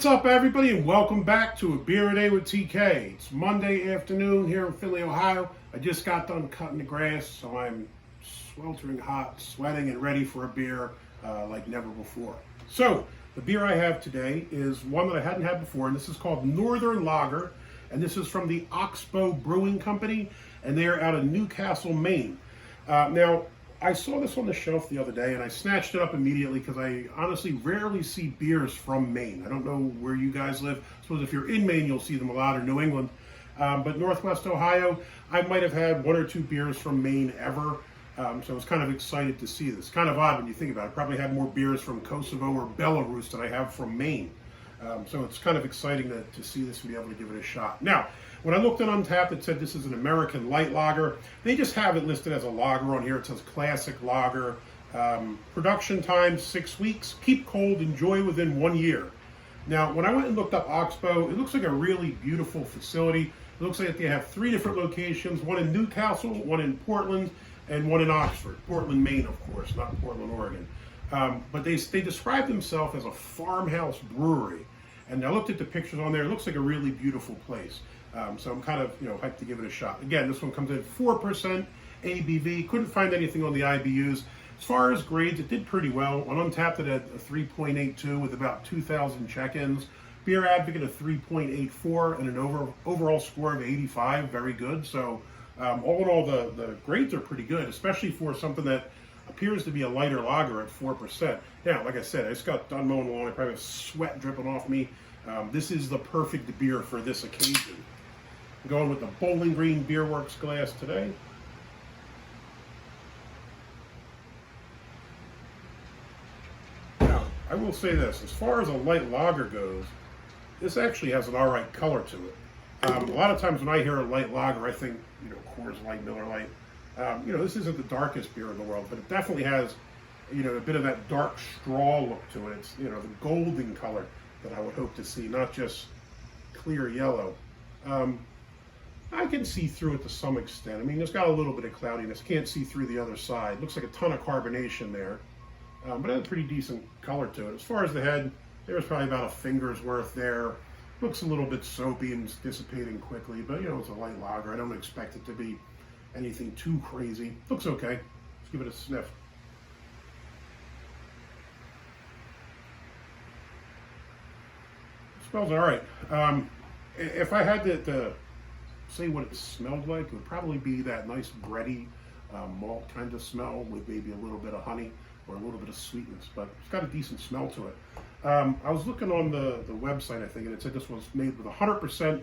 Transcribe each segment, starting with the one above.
What's up, everybody, and welcome back to A Beer A Day with TK. It's Monday afternoon here in Findlay, Ohio. I just got done cutting the grass, so I'm sweltering hot, sweating, and ready for a beer like never before. So, the beer I have today is one that I hadn't had before, and this is called Northern Lager, and this is from the Oxbow Brewing Company, and they are out of Newcastle, Maine. Now, I saw this on the shelf the other day and I snatched it up immediately because I honestly rarely see beers from Maine. I don't know where you guys live. I suppose if you're in Maine, you'll see them a lot, or New England. But Northwest Ohio, I might have had one or two beers from Maine ever. So I was kind of excited to see this. Kind of odd when you think about it. I probably had more beers from Kosovo or Belarus than I have from Maine. So it's kind of exciting to see this and be able to give it a shot. Now, when I looked at Untappd, it said this is an American light lager. They just have it listed as a lager on here. It says classic lager. Production time, 6 weeks. Keep cold, enjoy within 1 year. Now, when I went and looked up Oxbow, it looks like a really beautiful facility. It looks like they have 3 different locations, one in Newcastle, one in Portland, and one in Oxford. Portland, Maine, of course, not Portland, Oregon. But they describe themselves as a farmhouse brewery. And I looked at the pictures on there. It looks like a really beautiful place. So I'm kind of, hyped to give it a shot. Again, this one comes in 4% ABV. Couldn't find anything on the IBUs. As far as grades, it did pretty well. On Untappd, it had a 3.82 with about 2,000 check-ins. Beer Advocate, a 3.84 and an overall score of 85. Very good. So all in all, the grades are pretty good, especially for something that appears to be a lighter lager at 4%. Now, like I said, I just got done mowing the lawn. I probably have sweat dripping off me. This is the perfect beer for this occasion. I'm going with the Bowling Green Beer Works glass today. Now, I will say this, as far as a light lager goes, this actually has an alright color to it. A lot of times when I hear a light lager, I think, Coors Light, Miller Lite. This isn't the darkest beer in the world, but it definitely has, a bit of that dark straw look to it. It's, the golden color that I would hope to see, not just clear yellow. I can see through it to some extent. I mean, it's got a little bit of cloudiness. Can't see through the other side. Looks like a ton of carbonation there, but it has a pretty decent color to it. As far as the head, there's probably about a finger's worth there. Looks a little bit soapy and dissipating quickly, but it's a light lager. I don't expect it to be anything too crazy. Looks okay. Let's give it a sniff. Smells all right. If I had to say what it smelled like, it would probably be that nice bready malt kind of smell with maybe a little bit of honey or a little bit of sweetness, but it's got a decent smell to it. I was looking on the website, I think, and it said this was made with 100%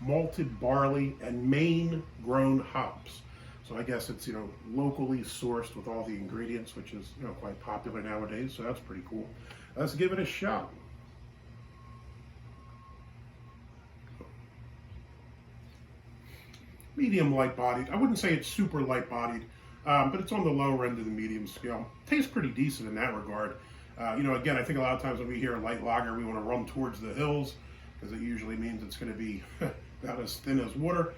malted barley and Maine-grown hops. So I guess it's, locally sourced with all the ingredients, which is, quite popular nowadays, so that's pretty cool. Let's give it a shot. Medium light bodied. I wouldn't say it's super light bodied, but it's on the lower end of the medium scale. Tastes pretty decent in that regard. Again, I think a lot of times when we hear a light lager, we want to run towards the hills because it usually means it's going to be about as thin as water.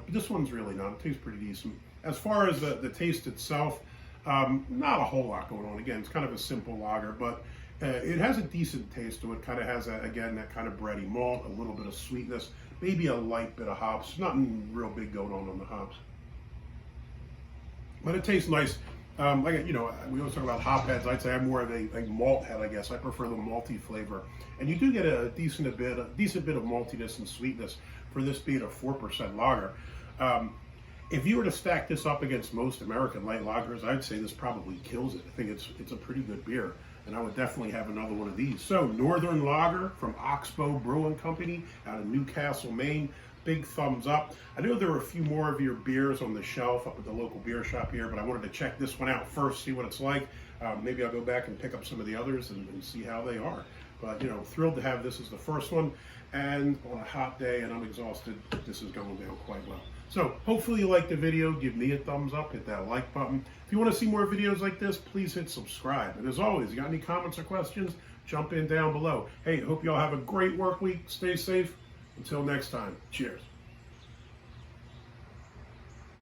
This one's really not. It tastes pretty decent. As far as the taste itself, not a whole lot going on. Again, it's kind of a simple lager, but it has a decent taste to it. Kind of has, that kind of bready malt, a little bit of sweetness, maybe a light bit of hops. Nothing real big going on the hops. But it tastes nice. We always talk about hop heads. I'd say I'm more of a malt head, I guess. I prefer the malty flavor. And you do get a decent bit of maltiness and sweetness for this being a 4% lager. If you were to stack this up against most American light lagers, I'd say this probably kills it. I think it's a pretty good beer, and I would definitely have another one of these. So, Northern Lager from Oxbow Brewing Company out of Newcastle, Maine. Big thumbs up. I know there are a few more of your beers on the shelf up at the local beer shop here, but I wanted to check this one out first, see what it's like. Maybe I'll go back and pick up some of the others and see how they are. But, thrilled to have this as the first one. And on a hot day and I'm exhausted, this is going down quite well. So hopefully you liked the video. Give me a thumbs up, hit that like button. If you want to see more videos like this, please hit subscribe. And as always, you got any comments or questions, jump in down below. Hey, hope you all have a great work week. Stay safe. Until next time, cheers.